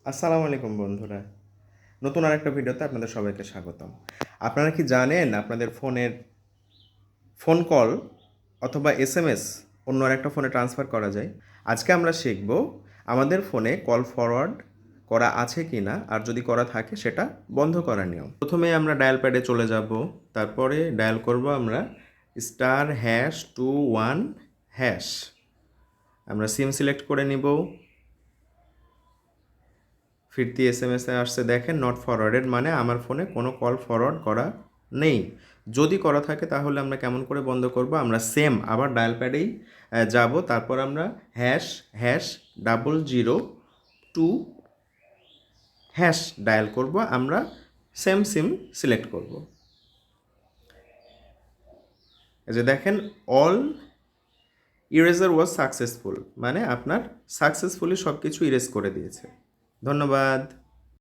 আসসালামু আলাইকুম বন্ধুরা, নতুন আরেকটা ভিডিওতে আপনাদের সবাইকে স্বাগতম। আপনারা কি জানেন আপনাদের ফোনের ফোন কল অথবা এসএমএস অন্য আরেকটা ফোনে ট্রান্সফার করা যায়? আজকে আমরা শিখব আমাদের ফোনে কল ফরওয়ার্ড করা আছে কি না, আর যদি করা থাকে সেটা বন্ধ করার নিয়ম। প্রথমে আমরা ডায়াল প্যাডে চলে যাব, তারপরে ডায়াল করব আমরা *#21#। আমরা সিম সিলেক্ট করে নিব। ফিরতি এসএমএসে আসছে, দেখেন নট ফরওয়ার্ডেড, মানে আমার ফোনে কোনো কল ফরওয়ার্ড করা নেই। যদি করা থাকে তাহলে আমরা কেমন করে বন্ধ করব? আমরা সেম আবার ডায়াল প্যাডেই যাব, তারপর আমরা #*002# ডায়াল করব, আমরা সেম সিম সিলেক্ট করব। এই যে দেখেন অল ইরেজার ওয়াজ সাকসেসফুল, মানে আপনার সাকসেসফুলি সব কিছু ইরেজ করে দিয়েছে। ধন্যবাদ।